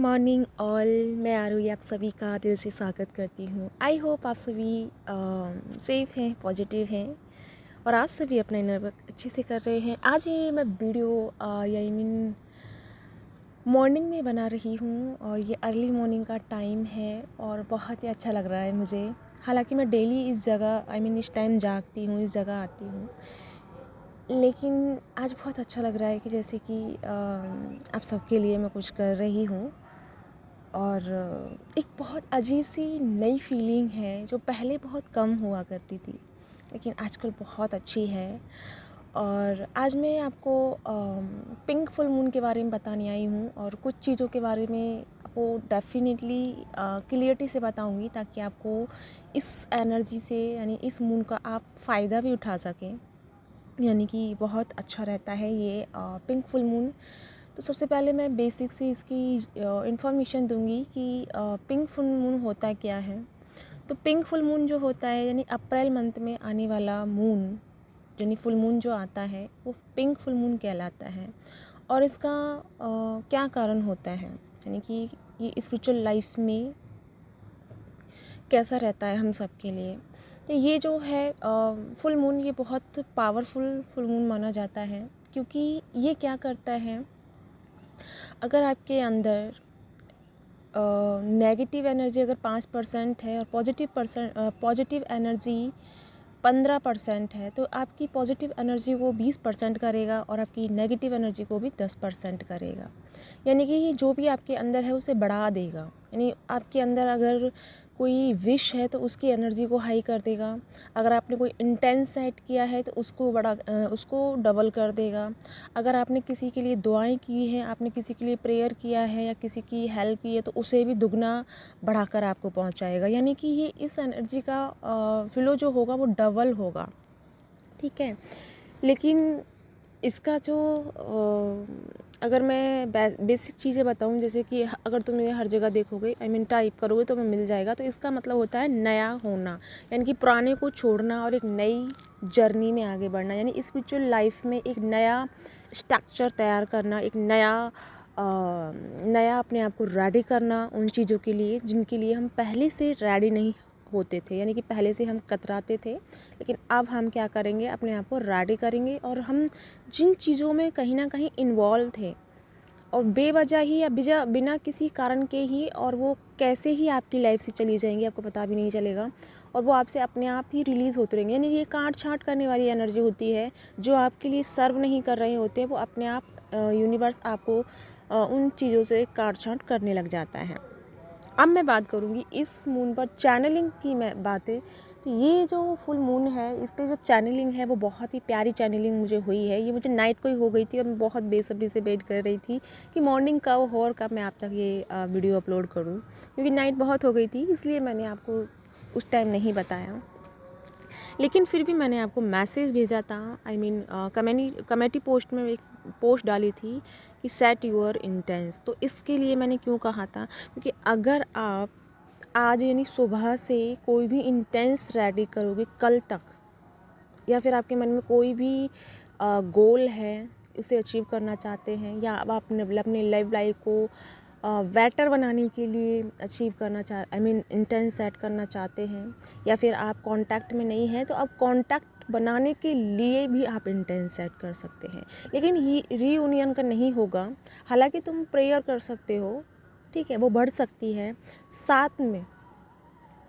Morning all. मैं आरुई आप सभी का दिल से स्वागत करती हूँ। आई होप आप सभी सेफ़ हैं, पॉजिटिव हैं और आप सभी अपना इनर वर्क अच्छे से कर रहे हैं। आज ये मैं वीडियो मॉर्निंग में बना रही हूँ और ये अर्ली मॉर्निंग का टाइम है और बहुत ही अच्छा लग रहा है मुझे। हालांकि मैं डेली इस जगह इस टाइम जागती हूँ, इस जगह आती हूँ, लेकिन आज बहुत अच्छा लग रहा है कि जैसे कि आप सबके लिए मैं कुछ कर रही हूँ। और एक बहुत अजीब सी नई फीलिंग है जो पहले बहुत कम हुआ करती थी, लेकिन आजकल बहुत अच्छी है। और आज मैं आपको पिंक फुल मून के बारे में बताने आई हूँ और कुछ चीज़ों के बारे में आपको डेफिनेटली क्लियरिटी से बताऊँगी, ताकि आपको इस एनर्जी से यानी इस मून का आप फ़ायदा भी उठा सकें। यानी कि बहुत अच्छा रहता है ये पिंक फुल मून। तो सबसे पहले मैं बेसिक से इसकी इन्फॉर्मेशन दूंगी कि पिंक फुल मून होता क्या है। तो पिंक फुल मून जो होता है यानी अप्रैल मंथ में आने वाला मून, यानी फुल मून जो आता है वो पिंक फुल मून कहलाता है। और इसका क्या कारण होता है, यानी कि ये स्पिरिचुअल लाइफ में कैसा रहता है हम सब के लिए। तो ये जो है फुल मून, ये बहुत पावरफुल फुल मून माना जाता है, क्योंकि ये क्या करता है, अगर आपके अंदर नेगेटिव एनर्जी अगर 5% है और पॉजिटिव एनर्जी 15% है, तो आपकी पॉजिटिव एनर्जी को 20% करेगा और आपकी नेगेटिव एनर्जी को भी 10% करेगा। यानी कि ये जो भी आपके अंदर है उसे बढ़ा देगा। यानी आपके अंदर अगर कोई विश है तो उसकी एनर्जी को हाई कर देगा। अगर आपने कोई इंटेंस सेट किया है तो उसको डबल कर देगा। अगर आपने किसी के लिए दुआएं की हैं, आपने किसी के लिए प्रेयर किया है या किसी की हेल्प की है, तो उसे भी दुगना बढ़ाकर आपको पहुंचाएगा। यानी कि ये इस एनर्जी का फ्लो जो होगा वो डबल होगा, ठीक है। लेकिन इसका जो अगर मैं बेसिक चीज़ें बताऊं, जैसे कि अगर तुम ये हर जगह देखोगे, टाइप करोगे तो मैं मिल जाएगा। तो इसका मतलब होता है नया होना, यानी कि पुराने को छोड़ना और एक नई जर्नी में आगे बढ़ना। यानी स्पिरिचुअल लाइफ में एक नया स्ट्रक्चर तैयार करना, एक नया अपने आप को रेडी करना उन चीज़ों के लिए जिनके लिए हम पहले से रेडी नहीं होते थे। यानी कि पहले से हम कतराते थे, लेकिन अब हम क्या करेंगे, अपने आप को रेडी करेंगे। और हम जिन चीज़ों में कहीं ना कहीं इन्वॉल्व थे और बेवजह ही या बिना किसी कारण के ही, और वो कैसे ही आपकी लाइफ से चली जाएंगी आपको पता भी नहीं चलेगा, और वो आपसे अपने आप ही रिलीज़ होते रहेंगे। यानी ये काट छाँट करने वाली एनर्जी होती है। जो आपके लिए सर्व नहीं कर रहे होते, वो अपने आप यूनिवर्स आपको उन चीज़ों से काट छाँट करने लग जाता है। अब मैं बात करूँगी इस मून पर चैनलिंग की मैं बातें। तो ये जो फुल मून है, इस पे जो चैनलिंग है वो बहुत ही प्यारी चैनलिंग मुझे हुई है। ये मुझे नाइट को ही हो गई थी और मैं बहुत बेसब्री से वेट कर रही थी कि मॉर्निंग कब हो और कब मैं आप तक ये वीडियो अपलोड करूँ, क्योंकि नाइट बहुत हो गई थी, इसलिए मैंने आपको उस टाइम नहीं बताया। लेकिन फिर भी मैंने आपको मैसेज भेजा था, कमेटी पोस्ट में एक पोस्ट डाली थी कि सेट योर इंटेंस। तो इसके लिए मैंने क्यों कहा था, क्योंकि अगर आप आज यानी सुबह से कोई भी इंटेंस रेडी करोगे कल तक, या फिर आपके मन में कोई भी गोल है उसे अचीव करना चाहते हैं, या आप अपने लाइफ को बेटर बनाने के लिए अचीव करना इंटेंस सेट करना चाहते हैं, या फिर आप कांटेक्ट में नहीं हैं, तो अब कांटेक्ट बनाने के लिए भी आप इंटेंस सेट कर सकते हैं। लेकिन ये रीयूनियन का नहीं होगा। हालांकि तुम प्रेयर कर सकते हो, ठीक है, वो बढ़ सकती है। साथ में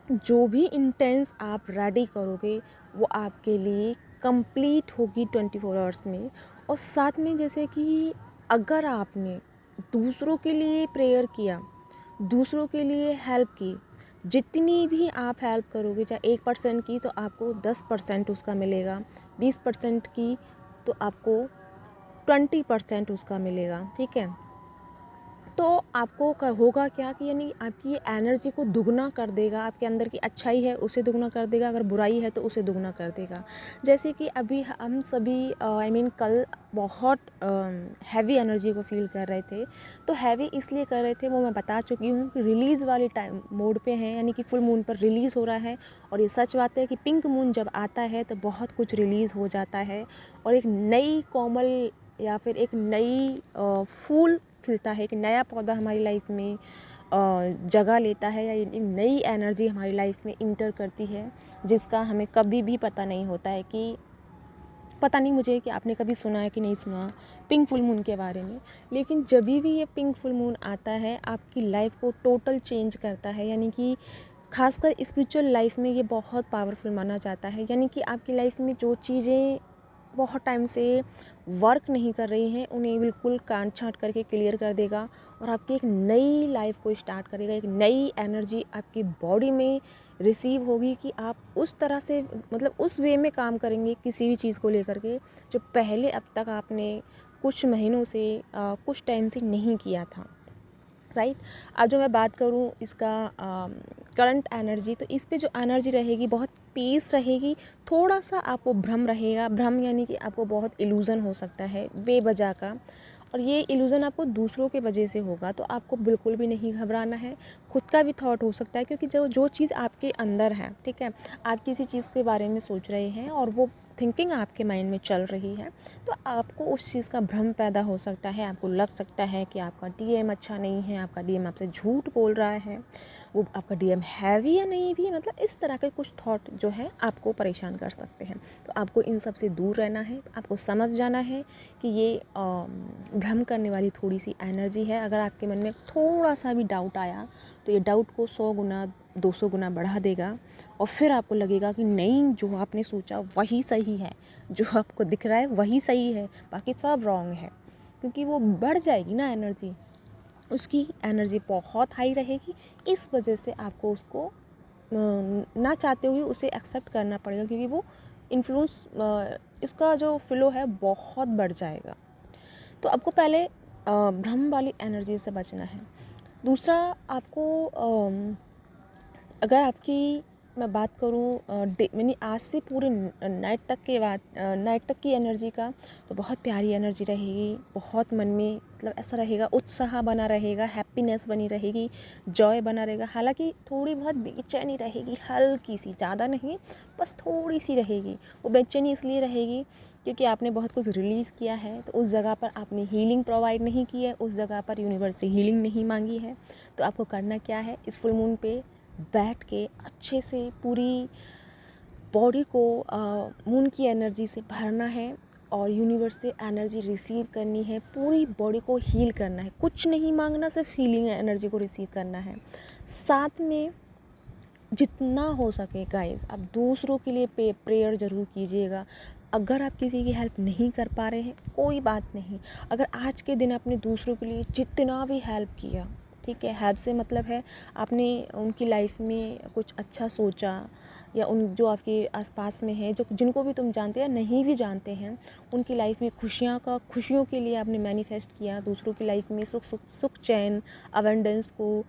जो भी इंटेंस आप रेडी करोगे वो आपके लिए कंप्लीट होगी 24 आवर्स में। और साथ में जैसे कि अगर आपने दूसरों के लिए प्रेयर किया, दूसरों के लिए हेल्प की, जितनी भी आप हेल्प करोगे, चाहे 1% की तो आपको 10% उसका मिलेगा, 20% की तो आपको 20% उसका मिलेगा, ठीक है। तो आपको होगा क्या कि यानी आपकी ये एनर्जी को दुगना कर देगा। आपके अंदर की अच्छाई है उसे दुगना कर देगा, अगर बुराई है तो उसे दुगना कर देगा। जैसे कि अभी हम सभी कल बहुत हैवी एनर्जी को फील कर रहे थे। तो हैवी इसलिए कर रहे थे, वो मैं बता चुकी हूँ कि रिलीज़ वाले टाइम मोड पे हैं, यानी कि फुल मून पर रिलीज़ हो रहा है। और ये सच बात है कि पिंक मून जब आता है तो बहुत कुछ रिलीज़ हो जाता है और एक नई कोमल या फिर एक नई फूल खिलता है, एक नया पौधा हमारी लाइफ में जगह लेता है, या एक नई एनर्जी हमारी लाइफ में इंटर करती है, जिसका हमें कभी भी पता नहीं होता है कि पता नहीं मुझे कि आपने कभी सुना है कि नहीं सुना पिंक फुल मून के बारे में। लेकिन जब भी ये पिंक फुल मून आता है आपकी लाइफ को टोटल चेंज करता है, यानी कि खासकर स्पिरिचुअल लाइफ में ये बहुत पावरफुल माना जाता है। यानी कि आपकी लाइफ में जो चीज़ें बहुत टाइम से वर्क नहीं कर रही हैं उन्हें बिल्कुल काट छाँट करके क्लियर कर देगा, और आपकी एक नई लाइफ को स्टार्ट करेगा। एक नई एनर्जी आपकी बॉडी में रिसीव होगी कि आप उस तरह से मतलब उस वे में काम करेंगे किसी भी चीज़ को लेकर के, जो पहले अब तक आपने कुछ महीनों से कुछ टाइम से नहीं किया था, राइट। अब जो मैं बात करूँ इसका करंट एनर्जी, तो इस पे जो एनर्जी रहेगी बहुत पीस रहेगी। थोड़ा सा आपको भ्रम रहेगा, भ्रम यानी कि आपको बहुत इल्यूज़न हो सकता है बेवजह का, और ये इल्यूज़न आपको दूसरों के वजह से होगा, तो आपको बिल्कुल भी नहीं घबराना है। खुद का भी थॉट हो सकता है, क्योंकि जो चीज़ आपके अंदर है, ठीक है, आप किसी चीज़ के बारे में सोच रहे हैं और वो थिंकिंग आपके माइंड में चल रही है, तो आपको उस चीज़ का भ्रम पैदा हो सकता है। आपको लग सकता है कि आपका डीएम अच्छा नहीं है, आपका डीएम आपसे झूठ बोल रहा है, वो आपका डीएम है भी या नहीं भी, मतलब इस तरह के कुछ थॉट जो है आपको परेशान कर सकते हैं। तो आपको इन सब से दूर रहना है, आपको समझ जाना है कि ये भ्रम करने वाली थोड़ी सी एनर्जी है। अगर आपके मन में थोड़ा सा भी डाउट आया तो ये डाउट को 100 गुना 200 गुना बढ़ा देगा, और फिर आपको लगेगा कि नहीं, जो आपने सोचा वही सही है, जो आपको दिख रहा है वही सही है, बाकी सब रॉन्ग है। क्योंकि वो बढ़ जाएगी ना एनर्जी, उसकी एनर्जी बहुत हाई रहेगी। इस वजह से आपको उसको ना चाहते हुए उसे एक्सेप्ट करना पड़ेगा, क्योंकि वो इन्फ्लुएंस इसका जो फ्लो है बहुत बढ़ जाएगा। तो आपको पहले भ्रम वाली एनर्जी से बचना है। दूसरा, आपको अगर आपकी मैं बात करूँ यानी आज से पूरे नाइट तक के बाद नाइट तक की एनर्जी का, तो बहुत प्यारी एनर्जी रहेगी। बहुत मन में मतलब ऐसा रहेगा, उत्साह बना रहेगा, हैप्पीनेस बनी रहेगी, जॉय बना रहेगा। हालांकि थोड़ी बहुत बेचैनी रहेगी, हल्की सी, ज़्यादा नहीं, बस थोड़ी सी रहेगी। वो बेचैनी इसलिए रहेगी क्योंकि आपने बहुत कुछ रिलीज़ किया है, तो उस जगह पर आपने हीलिंग प्रोवाइड नहीं की है, उस जगह पर यूनिवर्स से हीलिंग नहीं मांगी है। तो आपको करना क्या है, इस फुल मून पे बैठ के अच्छे से पूरी बॉडी को मून की एनर्जी से भरना है, और यूनिवर्स से एनर्जी रिसीव करनी है, पूरी बॉडी को हील करना है। कुछ नहीं मांगना, सिर्फ हीलिंग एनर्जी को रिसीव करना है। साथ में जितना हो सके गाइस, आप दूसरों के लिए प्रेयर ज़रूर कीजिएगा। अगर आप किसी की हेल्प नहीं कर पा रहे हैं कोई बात नहीं, अगर आज के दिन आपने दूसरों के लिए जितना भी हेल्प किया, ठीक है, हेल्प से मतलब है आपने उनकी लाइफ में कुछ अच्छा सोचा, या उन जो आपके आसपास में है, जो जिनको भी तुम जानते या नहीं भी जानते हैं, उनकी लाइफ में खुशियों के लिए आपने मैनिफेस्ट किया। दूसरों की लाइफ में सुख चैन अवेंडेंस को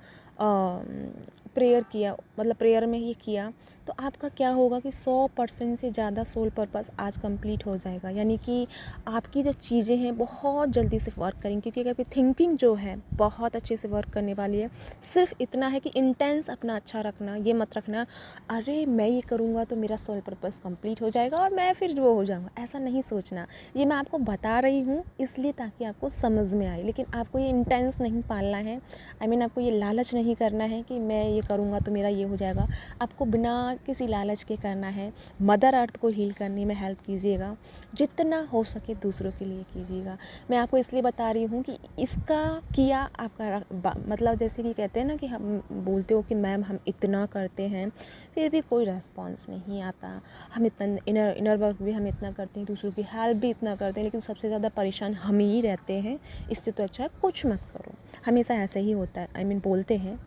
प्रेयर किया, मतलब प्रेयर में ही किया, तो आपका क्या होगा कि 100% से ज़्यादा सोल पर्पस आज कंप्लीट हो जाएगा। यानी कि आपकी जो चीज़ें हैं बहुत जल्दी से वर्क करेंगी, क्योंकि आपकी थिंकिंग जो है बहुत अच्छे से वर्क करने वाली है। सिर्फ इतना है कि इंटेंस अपना अच्छा रखना, ये मत रखना अरे मैं ये करूँगा तो मेरा सोल पर्पस कंप्लीट हो जाएगा और मैं फिर वो हो जाऊँगा, ऐसा नहीं सोचना। ये मैं आपको बता रही हूँ इसलिए ताकि आपको समझ में आए, लेकिन आपको ये इंटेंस नहीं पालना है। आपको ये लालच नहीं करना है कि मैं ये करूँगा तो मेरा ये हो जाएगा। आपको बिना किसी लालच के करना है। मदर अर्थ को हील करने में हेल्प कीजिएगा, जितना हो सके दूसरों के लिए कीजिएगा। मैं आपको इसलिए बता रही हूँ कि इसका किया आपका मतलब जैसे कि कहते हैं ना कि हम बोलते हो कि मैम हम इतना करते हैं फिर भी कोई रेस्पॉन्स नहीं आता, हम इतना इनर वर्क भी हम इतना करते हैं, दूसरों की हेल्प भी इतना करते हैं, लेकिन सबसे ज़्यादा परेशान हम ही रहते हैं। इससे तो अच्छा है कुछ मत करो। हमेशा ऐसा ही होता है, बोलते हैं,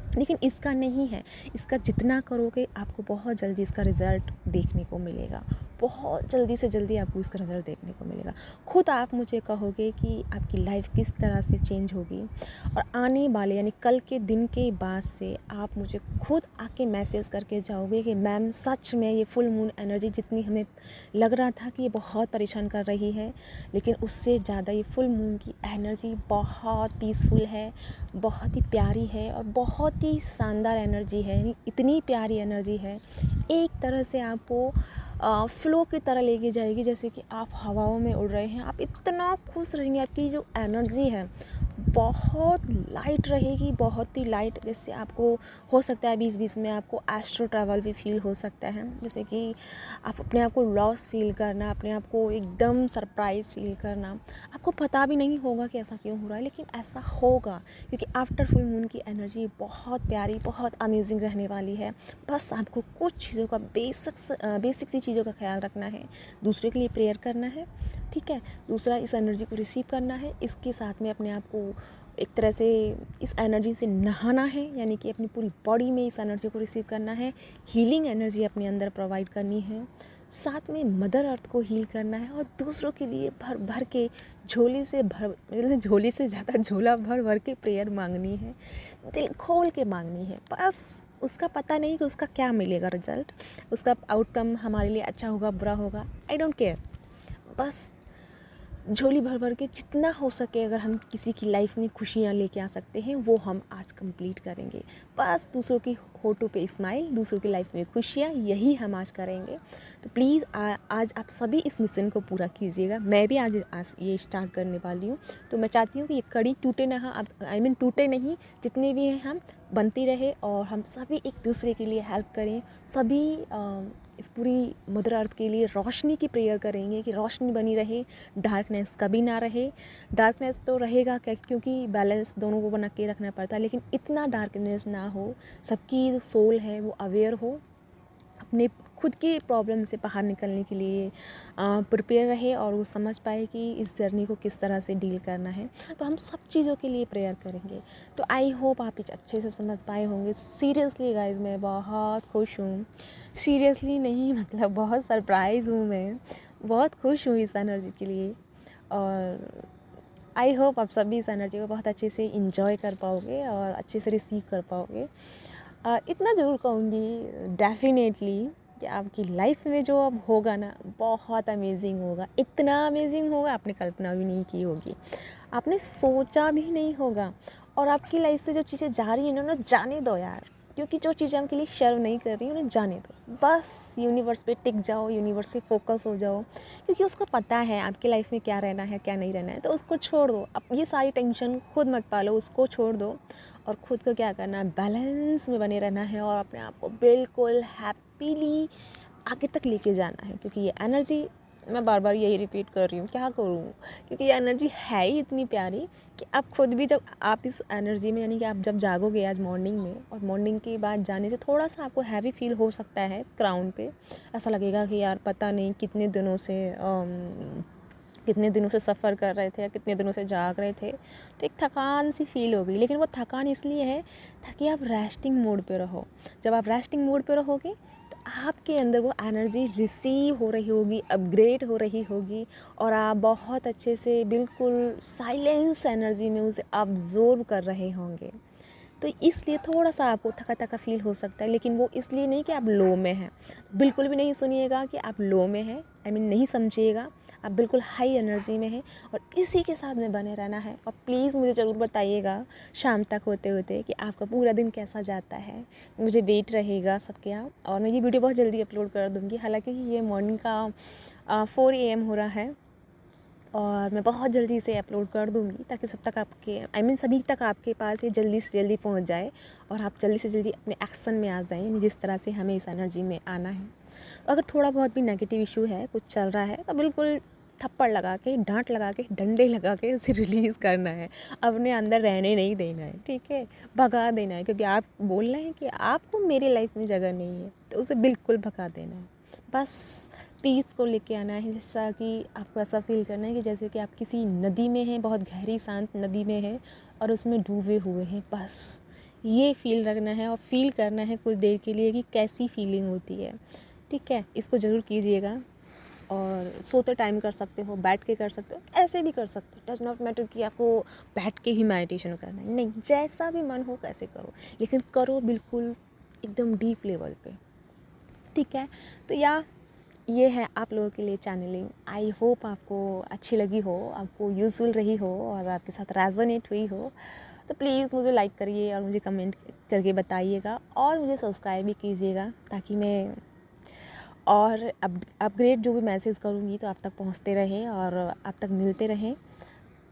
लेकिन इसका नहीं है। इसका जितना करोगे आपको बहुत जल्दी इसका रिज़ल्ट देखने को मिलेगा, बहुत जल्दी से जल्दी आपको इसका रिज़ल्ट देखने को मिलेगा। खुद आप मुझे कहोगे कि आपकी लाइफ किस तरह से चेंज होगी, और आने वाले यानी कल के दिन के बाद से आप मुझे खुद आके मैसेज करके जाओगे कि मैम सच में ये फुल मून एनर्जी जितनी हमें लग रहा था कि ये बहुत परेशान कर रही है, लेकिन उससे ज़्यादा ये फुल मून की एनर्जी बहुत पीसफुल है, बहुत ही प्यारी है और बहुत ही शानदार एनर्जी है। यानी इतनी प्यारी एनर्जी है, एक तरह से आपको फ़्लो की तरह लेके जाएगी, जैसे कि आप हवाओं में उड़ रहे हैं। आप इतना खुश रहेंगे, आपकी जो एनर्जी है बहुत लाइट रहेगी, बहुत ही लाइट। जैसे आपको हो सकता है बीच बीच में आपको एस्ट्रो ट्रैवल भी फील हो सकता है, जैसे कि आप अपने आप को लॉस फील करना, अपने आप को एकदम सरप्राइज फील करना। आपको पता भी नहीं होगा कि ऐसा क्यों हो रहा है, लेकिन ऐसा होगा क्योंकि आफ्टर फुल मून की एनर्जी बहुत प्यारी, बहुत अमेजिंग रहने वाली है। बस आपको कुछ चीज़ों का बेसिक सी चीज़ों का ख्याल रखना है, दूसरे के लिए प्रेयर करना है, ठीक है। दूसरा, इस एनर्जी को रिसीव करना है, इसके साथ में अपने आप को एक तरह से इस एनर्जी से नहाना है, यानी कि अपनी पूरी बॉडी में इस एनर्जी को रिसीव करना है, हीलिंग एनर्जी अपने अंदर प्रोवाइड करनी है, साथ में मदर अर्थ को हील करना है और दूसरों के लिए भर भर के झोली से ज़्यादा झोला भर भर के प्रेयर मांगनी है, दिल खोल के मांगनी है। बस उसका पता नहीं कि उसका क्या मिलेगा रिजल्ट, उसका आउटकम हमारे लिए अच्छा होगा बुरा होगा, आई डोंट केयर। बस झोली भर भर के जितना हो सके अगर हम किसी की लाइफ में खुशियाँ लेके आ सकते हैं वो हम आज कंप्लीट करेंगे। बस दूसरों की होठों पे स्माइल, दूसरों की लाइफ में खुशियाँ, यही हम आज करेंगे। तो प्लीज़ आज आप सभी इस मिशन को पूरा कीजिएगा। मैं भी आज ये स्टार्ट करने वाली हूँ, तो मैं चाहती हूँ कि ये कड़ी टूटे ना, हम टूटे नहीं, जितने भी हैं हम बनती रहे और हम सभी एक दूसरे के लिए हेल्प करें। सभी इस पूरी मदर अर्थ के लिए रोशनी की प्रेयर करेंगे कि रोशनी बनी रहे, डार्कनेस कभी ना रहे। डार्कनेस तो रहेगा क्योंकि बैलेंस दोनों को बना के रखना पड़ता है, लेकिन इतना डार्कनेस ना हो, सबकी जो सोल है वो अवेयर हो, अपने खुद की प्रॉब्लम से बाहर निकलने के लिए प्रिपेयर रहे और वो समझ पाए कि इस जर्नी को किस तरह से डील करना है। तो हम सब चीज़ों के लिए प्रेयर करेंगे। तो आई होप आप इस अच्छे से समझ पाए होंगे। सीरियसली गाइज मैं बहुत खुश हूँ, सीरियसली नहीं मतलब बहुत सरप्राइज़ हूँ, मैं बहुत खुश हूँ इस एनर्जी के लिए। और आई होप आप सभी इस एनर्जी को बहुत अच्छे से इंजॉय कर पाओगे और अच्छे से रिसीव कर पाओगे। इतना ज़रूर कहूँगी डेफिनेटली कि आपकी लाइफ में जो अब होगा ना बहुत अमेजिंग होगा, इतना अमेजिंग होगा आपने कल्पना भी नहीं की होगी, आपने सोचा भी नहीं होगा। और आपकी लाइफ से जो चीज़ें जा रही हैं ना, जाने दो यार, क्योंकि जो चीज़ें आपके लिए सर्व नहीं कर रही उन्हें जाने दो। बस यूनिवर्स पे टिक जाओ, यूनिवर्स से फोकस हो जाओ, क्योंकि उसको पता है आपकी लाइफ में क्या रहना है क्या नहीं रहना है। तो उसको छोड़ दो, अब ये सारी टेंशन खुद मत पालो, उसको छोड़ दो और ख़ुद को क्या करना है, बैलेंस में बने रहना है और अपने आप को बिल्कुल हैप्पीली आगे तक लेके जाना है। क्योंकि ये एनर्जी, मैं बार बार यही रिपीट कर रही हूँ, क्या करूँ, क्योंकि ये एनर्जी है ही इतनी प्यारी कि आप खुद भी जब आप इस एनर्जी में, यानी कि आप जब जागोगे आज मॉर्निंग में, और मॉर्निंग के बाद जाने से थोड़ा सा आपको हैवी फील हो सकता है क्राउन पे, ऐसा लगेगा कि यार पता नहीं कितने दिनों से सफ़र कर रहे थे या कितने दिनों से जाग रहे थे, तो एक थकान सी फील होगी। लेकिन वो थकान इसलिए है ताकि आप रेस्टिंग मोड पे रहो। जब आप रेस्टिंग मोड पे रहोगे तो आपके अंदर वो एनर्जी रिसीव हो रही होगी, अपग्रेड हो रही होगी और आप बहुत अच्छे से बिल्कुल साइलेंस एनर्जी में उसे अब्जॉर्ब कर रहे होंगे। तो इसलिए थोड़ा सा आपको थका थका फील हो सकता है, लेकिन वो इसलिए नहीं कि आप लो में हैं। बिल्कुल भी नहीं सुनिएगा कि आप लो में हैं, नहीं समझिएगा, आप बिल्कुल हाई एनर्जी में हैं और इसी के साथ में बने रहना है। और प्लीज़ मुझे ज़रूर बताइएगा शाम तक होते होते कि आपका पूरा दिन कैसा जाता है, मुझे वेट रहेगा सबके यहाँ। और मैं ये वीडियो बहुत जल्दी अपलोड कर दूँगी, हालाँकि ये मॉर्निंग का 4 AM हो रहा है और मैं बहुत जल्दी इसे अपलोड कर दूँगी ताकि सब तक आपके सभी तक आपके पास ये जल्दी से जल्दी पहुँच जाए और आप जल्दी से जल्दी अपने एक्शन में आ जाएँ, जिस तरह से हमें इस एनर्जी में आना है। अगर थोड़ा बहुत भी नेगेटिव इशू है, कुछ चल रहा है, तो बिल्कुल थप्पड़ लगा के, डांट लगा के, डंडे लगा के उसे रिलीज़ करना है, अपने अंदर रहने नहीं देना है, ठीक है, भगा देना है। क्योंकि आप बोल रहे हैं कि आपको मेरी लाइफ में जगह नहीं है, तो उसे बिल्कुल भगा देना है। बस पीस को लेके आना है, जैसा कि आपको ऐसा फील करना है कि जैसे कि आप किसी नदी में हैं, बहुत गहरी शांत नदी में हैं और उसमें डूबे हुए हैं। बस ये फील रखना है और फील करना है कुछ देर के लिए कि कैसी फीलिंग होती है, ठीक है। इसको ज़रूर कीजिएगा और सोते टाइम कर सकते हो, बैठ के कर सकते हो, ऐसे भी कर सकते हो। डज नॉट मैटर कि आपको बैठ के ही मेडिटेशन करना है, नहीं, जैसा भी मन हो कैसे करो, लेकिन करो बिल्कुल एकदम डीप लेवल पे, ठीक है। तो ये है आप लोगों के लिए चैनलिंग। आई होप आपको अच्छी लगी हो, आपको यूज़फुल रही हो और आपके साथ रेजोनेट हुई हो। तो प्लीज़ मुझे लाइक करिए और मुझे कमेंट करके बताइएगा और मुझे सब्सक्राइब भी कीजिएगा ताकि मैं और अपग्रेड जो भी मैसेज करूँगी तो आप तक पहुँचते रहे और आप तक मिलते रहें।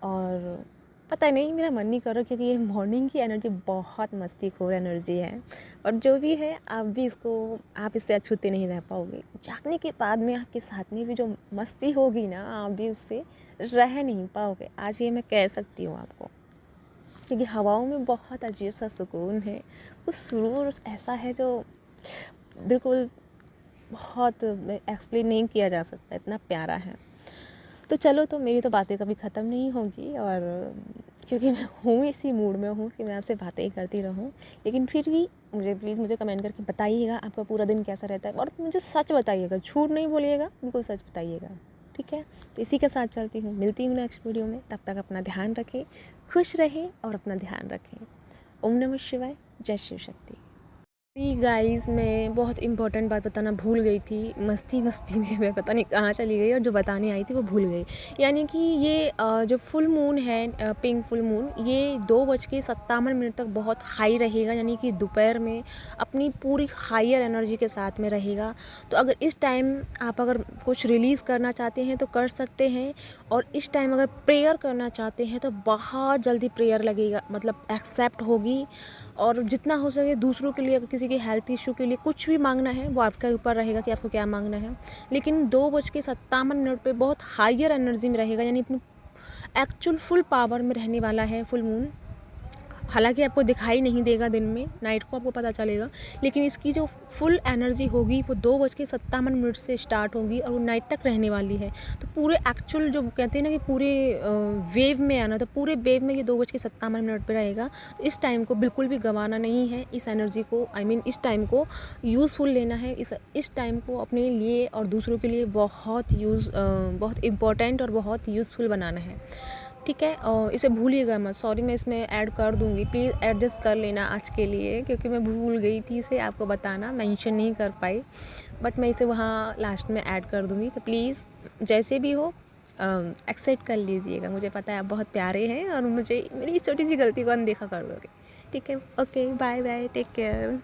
और पता नहीं मेरा मन नहीं कर रहा, क्योंकि ये मॉर्निंग की एनर्जी बहुत मस्तीखोर एनर्जी है, और जो भी है आप इससे अछूते नहीं रह पाओगे। जागने के बाद में आपके साथ में भी जो मस्ती होगी ना, आप भी उससे रह नहीं पाओगे। आज ये मैं कह सकती हूँ आपको, क्योंकि हवाओं में बहुत अजीब सा सुकून है, कुछ सुरूर ऐसा है जो बिल्कुल बहुत एक्सप्लेन नहीं किया जा सकता, इतना प्यारा है। तो चलो, तो मेरी तो बातें कभी ख़त्म नहीं होगी, और क्योंकि मैं हूँ इसी मूड में हूँ कि मैं आपसे बातें ही करती रहूँ। लेकिन फिर भी प्लीज़ मुझे कमेंट करके बताइएगा आपका पूरा दिन कैसा रहता है, और मुझे सच बताइएगा, झूठ नहीं बोलिएगा, बिल्कुल सच बताइएगा, ठीक है। तो इसी के साथ चलती हूँ, मिलती हूँ नेक्स्ट वीडियो में। तब तक अपना ध्यान रखें, खुश रहें और अपना ध्यान रखें। ओम नमः शिवाय, जय शिव शक्ति। गाइस, मैं बहुत इम्पोर्टेंट बात बताना भूल गई थी, मस्ती मस्ती में मैं पता नहीं कहाँ चली गई, और जो बताने आई थी वो भूल गई। यानी कि ये जो फुल मून है, पिंक फुल मून, ये 2:57 तक बहुत हाई रहेगा, यानी कि दोपहर में अपनी पूरी हायर एनर्जी के साथ में रहेगा। तो अगर इस टाइम आप अगर कुछ रिलीज़ करना चाहते हैं तो कर सकते हैं, और इस टाइम अगर प्रेयर करना चाहते हैं तो बहुत जल्दी प्रेयर लगेगा, मतलब एक्सेप्ट होगी। और जितना हो सके दूसरों के लिए, अगर किसी के हेल्थ इशू के लिए कुछ भी मांगना है, वो आपके ऊपर रहेगा कि आपको क्या मांगना है। लेकिन 2:57 पे बहुत हायर एनर्जी में रहेगा, यानी अपनी एक्चुअल फुल पावर में रहने वाला है फुल मून। हालांकि आपको दिखाई नहीं देगा दिन में, नाइट को आपको पता चलेगा, लेकिन इसकी जो फुल एनर्जी होगी वो 2:57 से स्टार्ट होगी, और वो नाइट तक रहने वाली है। तो पूरे एक्चुअल जो कहते हैं ना कि पूरे वेव में आना, तो पूरे वेव में ये 2:57 पे रहेगा। तो इस टाइम को बिल्कुल भी गंवाना नहीं है, इस एनर्जी को, इस टाइम को यूज़फुल लेना है, इस टाइम को अपने लिए और दूसरों के लिए बहुत इम्पोर्टेंट और बहुत यूज़फुल बनाना है, ठीक है। और इसे भूलिएगा मत, सॉरी, मैं इसमें ऐड कर दूँगी, प्लीज़ एडजस्ट कर लेना आज के लिए, क्योंकि मैं भूल गई थी इसे आपको बताना, मेंशन नहीं कर पाई, बट मैं इसे वहाँ लास्ट में ऐड कर दूँगी। तो प्लीज़ जैसे भी हो एक्सेप्ट कर लीजिएगा। मुझे पता है आप बहुत प्यारे हैं, और मुझे मेरी इस छोटी सी गलती को अनदेखा कर दोगे, ठीक है। Okay, bye bye, take care.